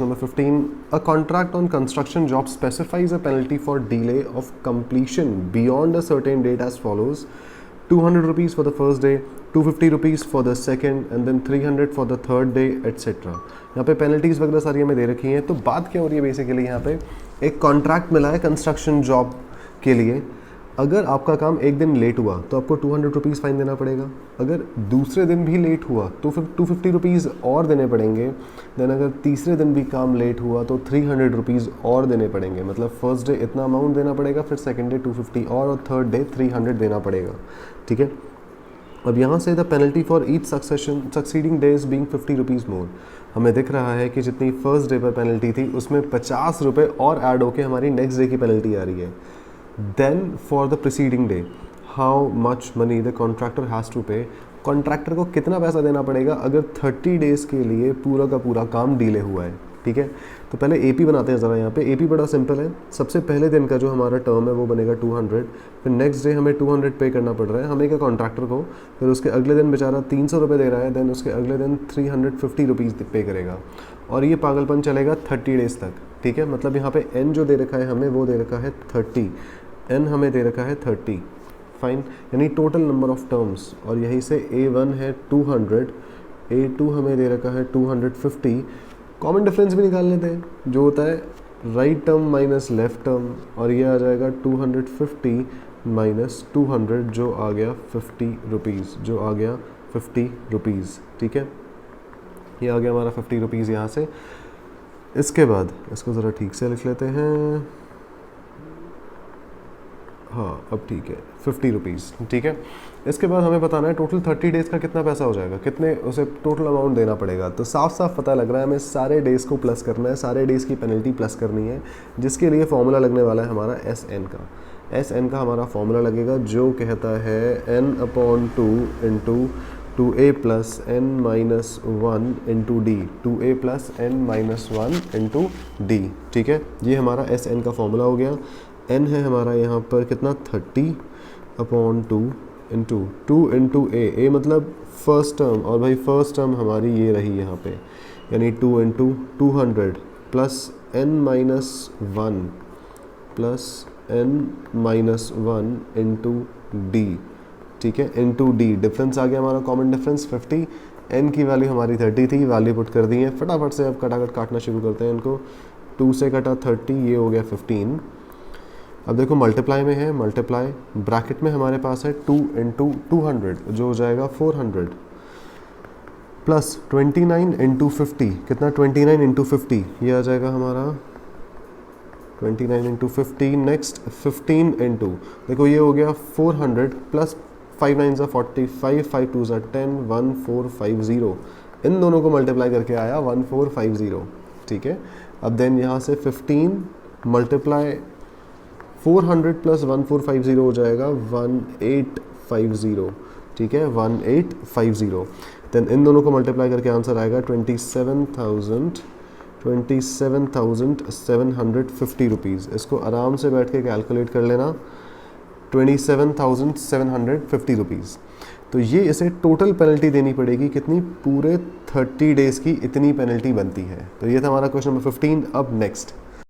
Number 15, a contract on construction job specifies a penalty for delay of completion beyond a certain date as follows: 200 rupees for the first day, 250 rupees for the second, and then 300 for the third day, etc. यहाँ पे penalties वगैरह सारी हमें दे रखी हैं। तो बात क्या हो रही है बेसिकली, यहाँ पे एक कॉन्ट्रैक्ट मिला है कंस्ट्रक्शन जॉब के लिए। अगर आपका काम एक दिन लेट हुआ तो आपको 200 रुपीज़ फ़ाइन देना पड़ेगा। अगर दूसरे दिन भी लेट हुआ तो फिर 250 रुपीज़ और देने पड़ेंगे। देन अगर तीसरे दिन भी काम लेट हुआ तो 300 रुपीज़ और देने पड़ेंगे। मतलब फर्स्ट डे इतना अमाउंट देना पड़ेगा, फिर सेकंड डे 250 और थर्ड डे 300 देना पड़ेगा। ठीक है। अब यहाँ से the penalty for each succeeding days being 50 rupees मोर। हमें दिख रहा है कि जितनी फर्स्ट डे पर पेनल्टी थी उसमें 50 रुपये और ऐड होके हमारी नेक्स्ट डे की पेनल्टी आ रही है। Then for the preceding day, how much money the contractor has to pay? Contractor को कितना पैसा देना पड़ेगा अगर 30 डेज़ के लिए पूरा का पूरा काम डिले हुआ है। ठीक है, तो पहले एपी बनाते हैं ज़रा। यहाँ पे एपी बड़ा सिंपल है। सबसे पहले दिन का जो हमारा टर्म है वो बनेगा 200, फिर नेक्स्ट डे हमें 200 पे करना पड़ रहा है हमें क्या कॉन्ट्रैक्टर को। फिर उसके अगले दिन बेचारा 300 रुपये दे रहा है, देन उसके अगले दिन 350 रुपीज़ पे करेगा। और ये पागलपन चलेगा 30 डेज़ तक। ठीक है, मतलब यहाँ पे एन जो दे रखा है हमें वो दे रखा है 30, एन हमें दे रखा है 30, फाइन, यानी टोटल नंबर ऑफ टर्म्स। और यहीं से A1 है 200, A2 हमें दे रखा है 250। कॉमन डिफरेंस भी निकाल लेते हैं, जो होता है right term minus left term, और ये आ जाएगा 250 माइनस 200 जो आ गया 50 रुपीज़, जो आ गया 50 रुपीज़। ठीक है, ये आ गया हमारा 50 रुपीज़ यहाँ से। इसके बाद इसको ज़रा ठीक से लिख लेते हैं। हाँ अब ठीक है, 50 रुपीज़। ठीक है, इसके बाद हमें बताना है टोटल 30 डेज़ का कितना पैसा हो जाएगा, कितने उसे टोटल अमाउंट देना पड़ेगा। तो साफ साफ पता लग रहा है हमें सारे डेज़ को प्लस करना है, सारे डेज़ की पेनल्टी प्लस करनी है, जिसके लिए फॉर्मूला लगने वाला है हमारा SN का। SN का हमारा फॉर्मूला लगेगा जो कहता है N/2 into 2A plus N minus 1 into D, 2A plus N minus 1 into D. ठीक है, ये हमारा SN का फॉर्मूला हो गया। n है हमारा यहाँ पर कितना 30/2 इंटू 2 इंटू ए मतलब फर्स्ट टर्म, और भाई फर्स्ट टर्म हमारी ये रही यहाँ पे, यानी 2 into 200 plus n minus 1 plus n minus 1 into D. ठीक है, इंटू डी, डिफरेंस आ गया हमारा कॉमन डिफरेंस 50। n की वैल्यू हमारी 30 थी, वैल्यू पुट कर दी है। फटाफट से अब कटाकट काटना शुरू करते हैं इनको। 2 से कटा 30, ये हो गया 15। अब देखो मल्टीप्लाई में है, मल्टीप्लाई ब्रैकेट में हमारे पास है 2 इंटू 200 जो हो जाएगा 400 प्लस 29 इंटू 50, कितना 29 इंटू 50, ये आ जाएगा हमारा 29 इंटू 50। नेक्स्ट 15 इंटू, देखो ये हो गया 400 प्लस 5 9 ज़ा 45, 5 2 ज़ा 10, 1450। इन दोनों को मल्टीप्लाई करके आया 1450। ठीक है, अब देन यहाँ से 15 मल्टीप्लाई 400 प्लस 1450 हो जाएगा 1850। ठीक है, 1850। देन इन दोनों को मल्टीप्लाई करके आंसर आएगा 27,750 रुपीज़। इसको आराम से बैठ के कैलकुलेट कर लेना, 27,750 रुपीज़। तो ये इसे टोटल पेनल्टी देनी पड़ेगी कितनी, पूरे 30 डेज़ की इतनी पेनल्टी बनती है। तो ये था हमारा क्वेश्चन नंबर 15। अब नेक्स्ट